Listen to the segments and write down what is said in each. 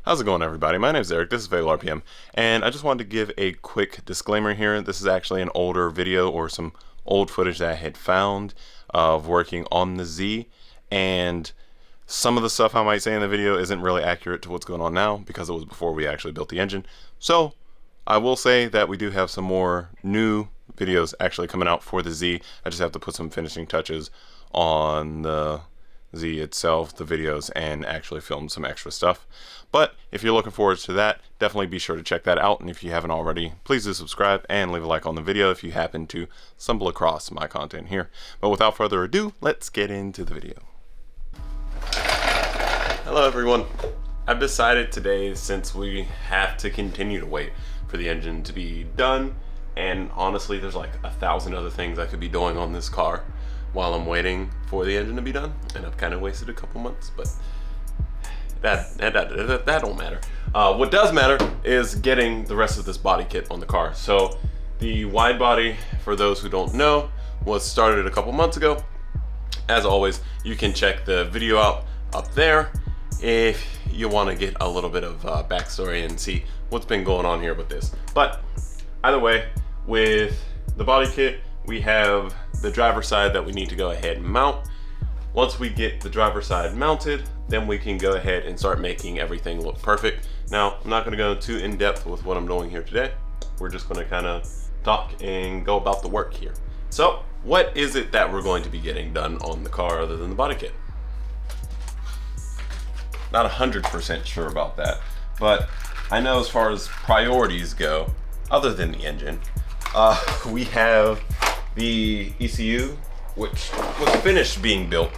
How's it going, everybody? My name is Eric, this is FatalRPM, and I just wanted to give a quick disclaimer here. This is actually an older video or some old footage that I had found of working on the Z, and some of the stuff I might say in the video isn't really accurate to what's going on now because it was before we actually built the engine. So I will say that we do have some more new videos actually coming out for the Z. I just have to put some finishing touches on the Z itself, the videos, and actually film some extra stuff. But if you're looking forward to that, definitely be sure to check that out. And if you haven't already, please do subscribe and leave a like on the video if you happen to stumble across my content here. But without further ado, let's get into the video. Hello everyone. I've decided today, since we have to continue to wait for the engine to be done, and honestly there's like 1,000 other things I could be doing on this car while I'm waiting for the engine to be done, and I've kind of wasted a couple months, but that don't matter. What does matter is getting the rest of this body kit on the car. So the wide body, for those who don't know, was started a couple months ago. As always, you can check the video out up there if you want to get a little bit of backstory and see what's been going on here with this. But either way, with the body kit, we have the driver's side that we need to go ahead and mount. Once we get the driver's side mounted, then we can go ahead and start making everything look perfect. Now, I'm not going to go too in depth with what I'm doing here today. We're just going to kind of talk and go about the work here. So, what is it that we're going to be getting done on the car other than the body kit? Not 100% sure about that, but I know as far as priorities go, other than the engine, we have the ECU, which was finished being built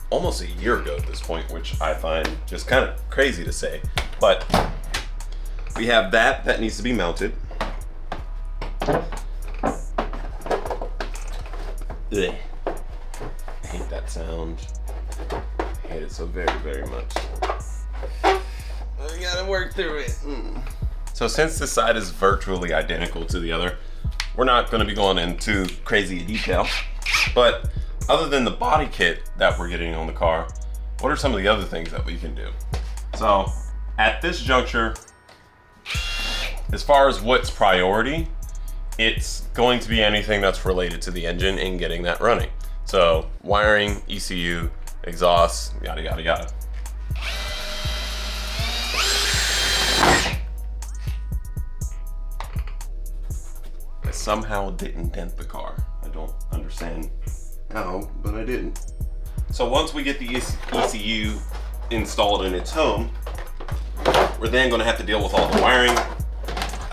almost a year ago at this point, which I find just kind of crazy to say. But we have that needs to be mounted. Ugh. I hate that sound. I hate it so very, very much. I gotta work through it. So since this side is virtually identical to the other, we're not going to be going into crazy detail, but other than the body kit that we're getting on the car, what are some of the other things that we can do? So at this juncture, as far as what's priority, it's going to be anything that's related to the engine and getting that running. So wiring, ECU, exhaust, yada, yada, yada. I somehow didn't dent the car. I don't understand how, but I didn't. So once we get the ECU installed in its home, we're then going to have to deal with all the wiring.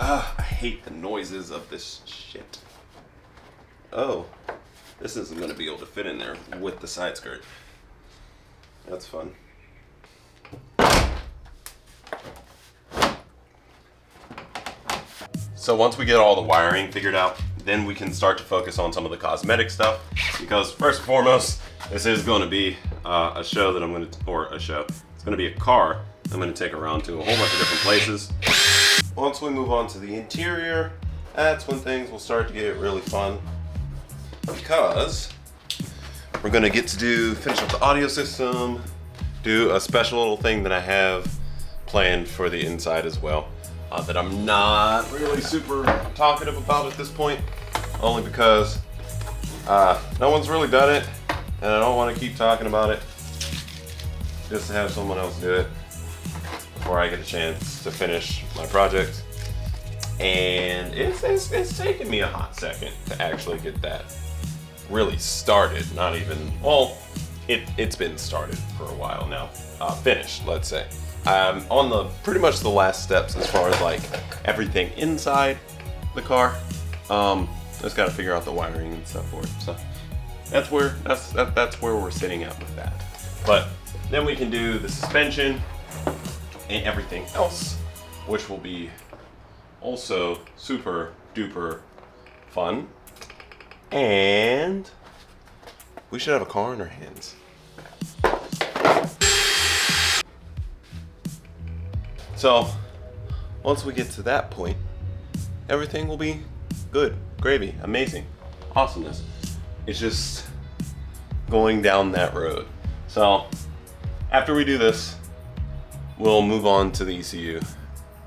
I hate the noises of this shit. Oh, this isn't going to be able to fit in there with the side skirt. That's fun. So once we get all the wiring figured out, then we can start to focus on some of the cosmetic stuff, because first and foremost, this is going to be a show that I'm going to, it's going to be a car I'm going to take around to a whole bunch of different places. Once we move on to the interior, that's when things will start to get really fun, because we're going to get to finish up the audio system, do a special little thing that I have planned for the inside as well. That I'm not really super talkative about at this point, only because no one's really done it, and I don't want to keep talking about it just to have someone else do it before I get a chance to finish my project. And it's taken me a hot second to actually get that really started. Not even, well, it's been started for a while now, finished, let's say. On the pretty much the last steps as far as like everything inside the car. Just got to figure out the wiring and stuff for it. So that's where we're sitting at with that. But then we can do the suspension and everything else, which will be also super duper fun. And we should have a car in our hands. So once we get to that point, everything will be good, gravy, amazing, awesomeness. It's just going down that road. So after we do this, we'll move on to the ECU,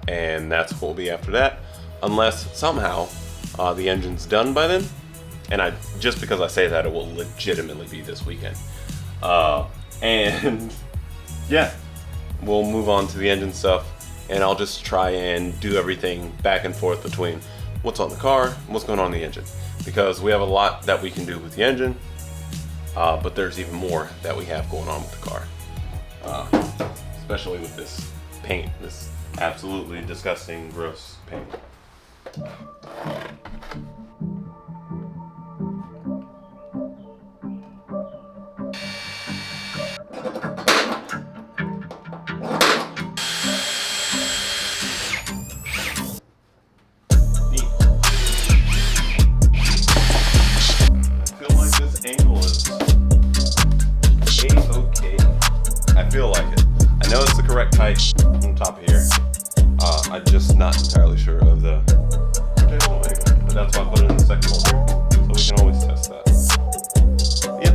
and that's what will be after that, unless somehow the engine's done by then. And just because I say that, it will legitimately be this weekend. And yeah, we'll move on to the engine stuff, and I'll just try and do everything back and forth between what's on the car and what's going on in the engine, because we have a lot that we can do with the engine, but there's even more that we have going on with the car, especially with this paint, this absolutely disgusting, gross paint. Angle is A-okay. I feel like it. I know it's the correct height on top of here. I'm just not entirely sure of the rotational angle, but that's why I put it in the second holder, so we can always test that. Yep.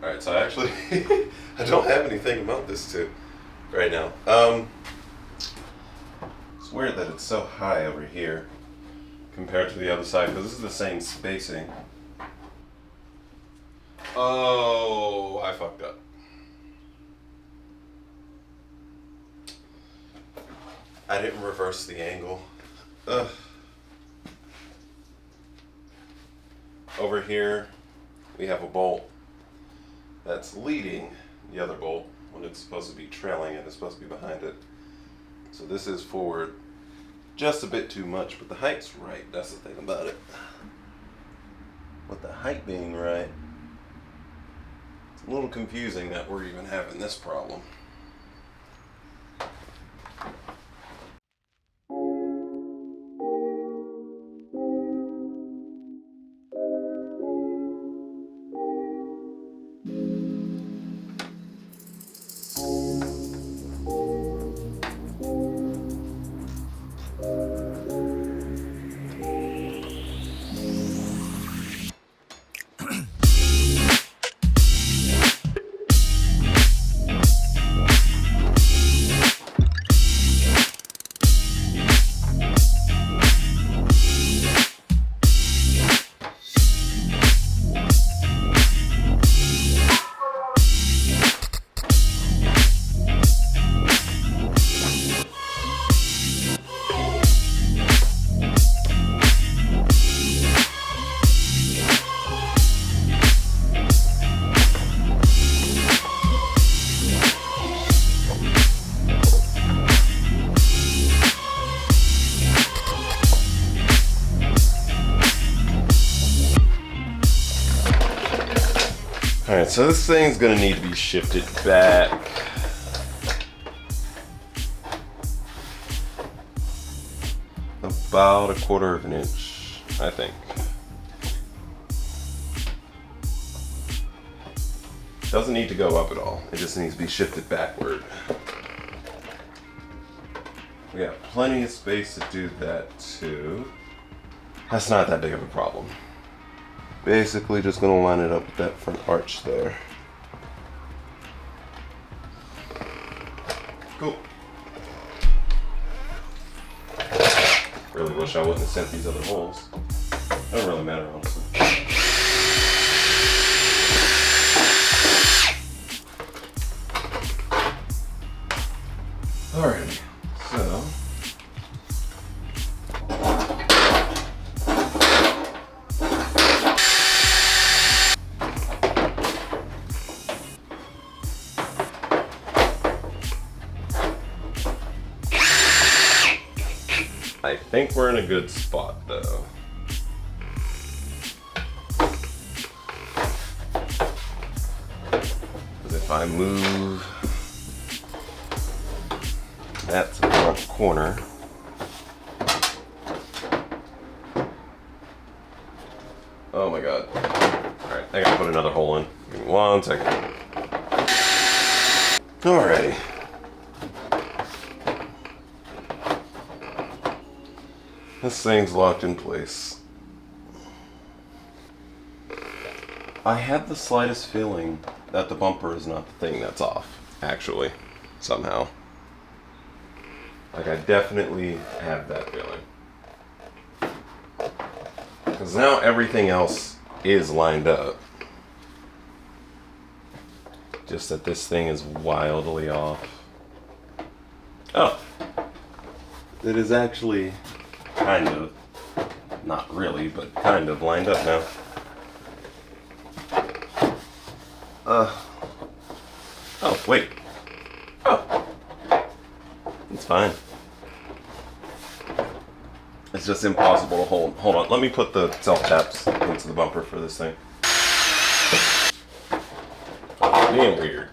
Alright, so actually, I don't have anything to mount this to right now. It's weird that it's so high over here compared to the other side, because this is the same spacing. Oh, I fucked up. I didn't reverse the angle. Ugh. Over here, we have a bolt that's leading the other bolt when it's supposed to be trailing it. It's supposed to be behind it. So this is forward just a bit too much, but the height's right. That's the thing about it. With the height being right, it's a little confusing that we're even having this problem. All right, so this thing's gonna need to be shifted back. About 1/4 of an inch, I think. Doesn't need to go up at all. It just needs to be shifted backward. We got plenty of space to do that too. That's not that big of a problem. Basically just gonna line it up with that front arch there. Cool. Really wish I wouldn't have sent these other holes. Doesn't really matter, honestly. Alrighty, so I think we're in a good spot though. Because if I move that to the front corner, oh my god. Alright, I gotta put another hole in. Give me 1 second. Alrighty. This thing's locked in place. I had the slightest feeling that the bumper is not the thing that's off, actually, somehow. Like, I definitely have that feeling. Because now everything else is lined up. Just that this thing is wildly off. Oh. It is actually kind of, not really, but kind of lined up now. Oh, wait. Oh. It's fine. It's just impossible to hold. Hold on, let me put the self-taps into the bumper for this thing. Oh, being weird.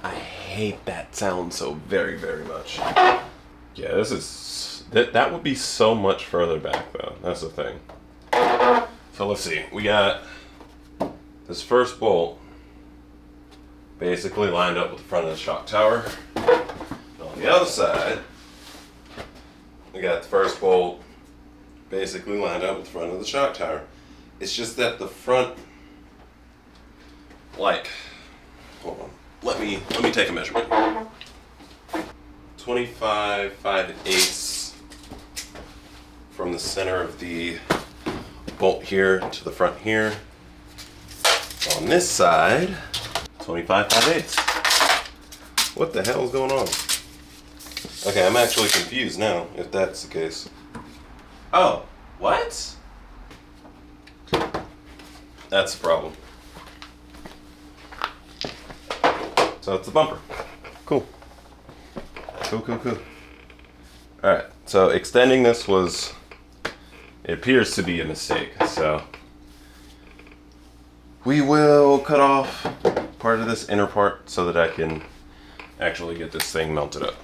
I hate that sound so very, very much. Yeah, this is, that would be so much further back though. That's the thing. So let's see, we got this first bolt basically lined up with the front of the shock tower. And on the other side, we got the first bolt basically lined up with the front of the shock tower. It's just that the front, like, hold on, let me take a measurement. 25 5/8 from the center of the bolt here to the front here. On this side, 25 5/8. What the hell is going on? Okay, I'm actually confused now, if that's the case. Oh, what? That's the problem. So it's the bumper. Cool. Cool. Alright, so extending this was, it appears to be a mistake, so we will cut off part of this inner part so that I can actually get this thing melted up.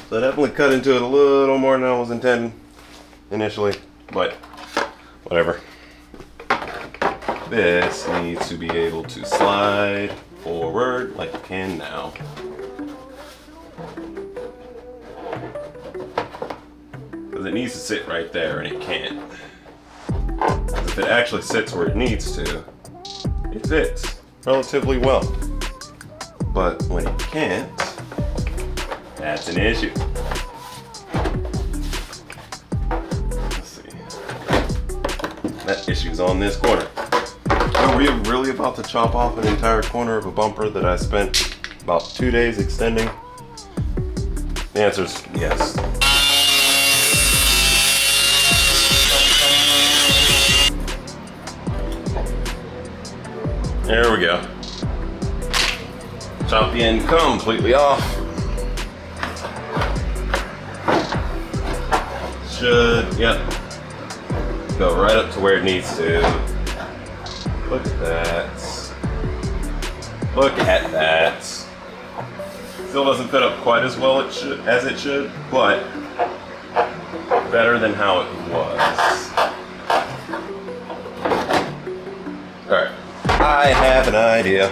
So I definitely cut into it a little more than I was intending initially, but whatever. This needs to be able to slide forward like it can now. Because it needs to sit right there and it can't. If it actually sits where it needs to, it fits relatively well. But when it can't, that's an issue. Let's see. That issue's on this corner. Are we really about to chop off an entire corner of a bumper that I spent about 2 days extending? The answer is yes. There we go. Chop the end completely off. should, yep, go right up to where it needs to. Look at that. Look at that. Still doesn't fit up quite as well as it should, but better than how it was. Alright, I have an idea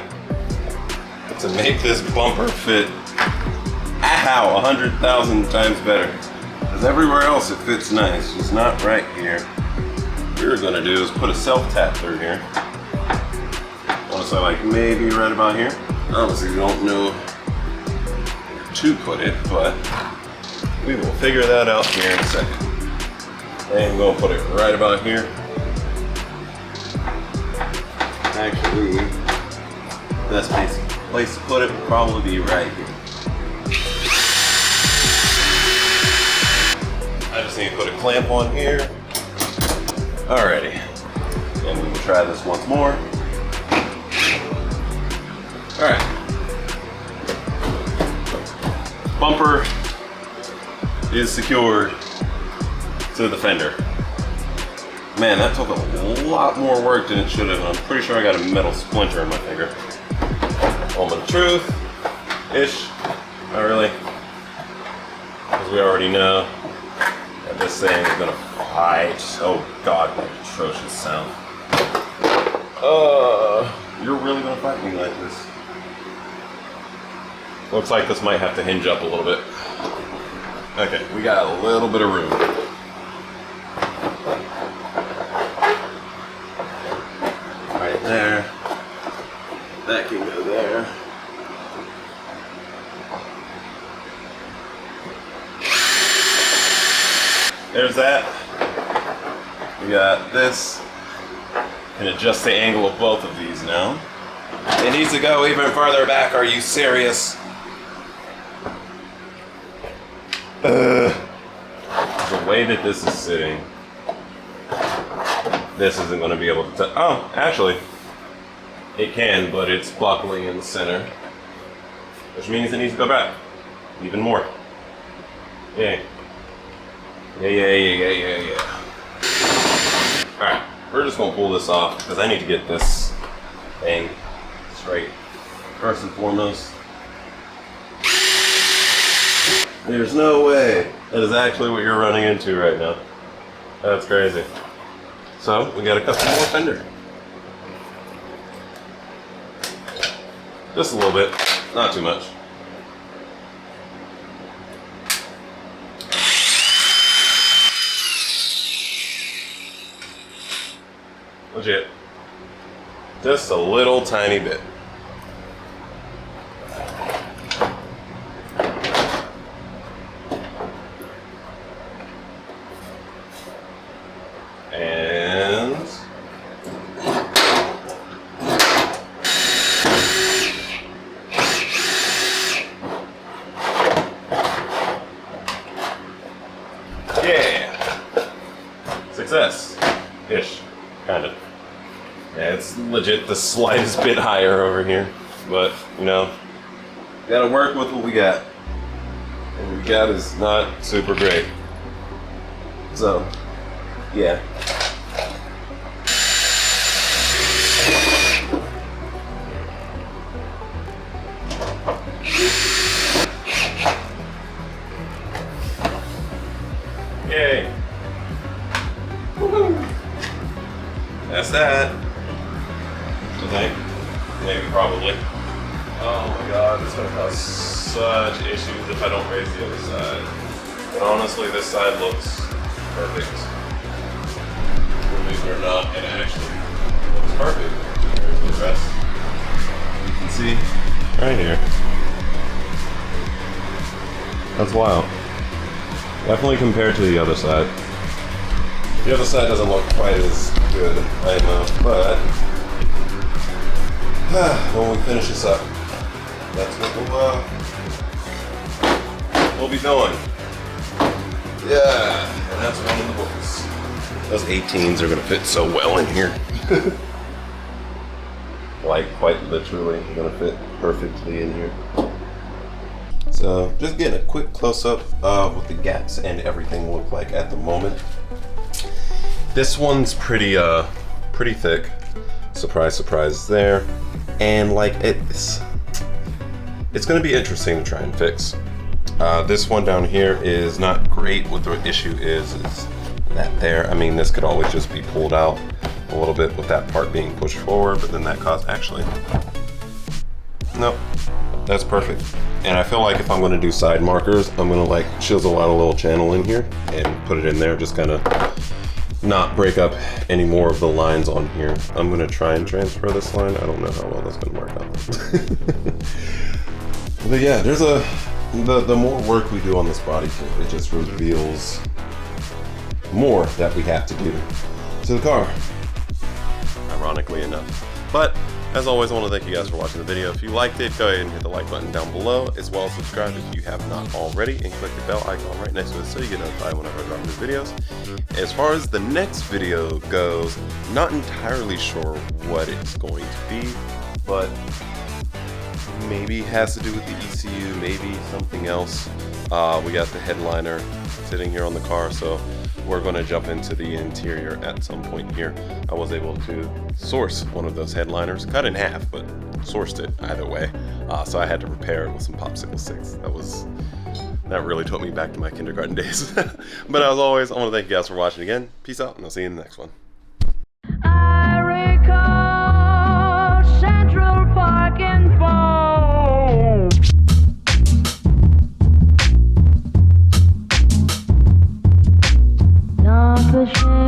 to make this bumper fit 100,000 times better. Because everywhere else it fits nice, just not right here. What we're gonna do is put a self-tap through here. Honestly, like maybe right about here. Honestly, we don't know where to put it, but we will figure that out here in a second. And we're gonna put it right about here. Actually, the best place to put it would probably be right here. I just need to put a clamp on here. Alrighty. And we can try this once more. Alright. Bumper is secured to the fender. Man, that took a lot more work than it should have. I'm pretty sure I got a metal splinter in my finger. Moment of truth-ish. Not really. Because we already know that this thing is gonna fight. Oh god, what an atrocious sound. You're really gonna fight me like this. Looks like this might have to hinge up a little bit. Okay, we got a little bit of room. Right there. That can go there. There's that. We got this. And adjust the angle of both of these now. It needs to go even farther back. Are you serious? The way that this is sitting, this isn't going to be able to. Oh, actually, it can, but it's buckling in the center, which means it needs to go back even more. Yeah. Yeah. All right, we're just going to pull this off because I need to get this thing straight. First and foremost, there's no way that is actually what you're running into right now. That's crazy. So we got to cut some more fender. Just a little bit, not too much. Legit. Just a little tiny bit. And yeah, success-ish, kind of. Yeah, it's legit the slightest bit higher over here, but you know, gotta work with what we got. And what we got is not super great. So, yeah. Yay. Woohoo. That's that. I think. Maybe, probably. Oh my god, this is gonna cause such issues if I don't raise the other side. But honestly, this side looks perfect. Believe it or not, it actually looks perfect. Here's the rest. You can see right here. That's wild. Definitely compared to the other side. The other side doesn't look quite as good, I know, but when we finish this up, that's what we'll be doing. Yeah, and that's one of the books. Those 18s are gonna fit so well in here. Like, quite literally, gonna fit perfectly in here. So just getting a quick close-up of what the gaps and everything look like at the moment. This one's pretty thick. Surprise, surprise there. And like it's gonna be interesting to try and fix. This one down here is not great. What the issue is that there. I mean, this could always just be pulled out a little bit with that part being pushed forward, but then that caused, actually, nope, that's perfect. And I feel like if I'm gonna do side markers, I'm gonna like chisel out a little channel in here and put it in there, just kind of not break up any more of the lines on here. I'm gonna try and transfer this line. I don't know how well that's gonna work out. But yeah, there's the more work we do on this body kit, it just reveals more that we have to do to the car, ironically enough. But as always, I want to thank you guys for watching the video. If you liked it, go ahead and hit the like button down below, as well as subscribe if you have not already, and click the bell icon right next to it so you get notified whenever I drop new videos. As far as the next video goes, not entirely sure what it's going to be, but maybe has to do with the ECU, maybe something else. We got the headliner sitting here on the car, so we're going to jump into the interior at some point here. I was able to source one of those headliners, cut in half, but sourced it either way. So I had to repair it with some popsicle sticks. That really took me back to my kindergarten days. But as always, I want to thank you guys for watching again. Peace out, and I'll see you in the next one. I recall Central Park and Fall. Not the shame.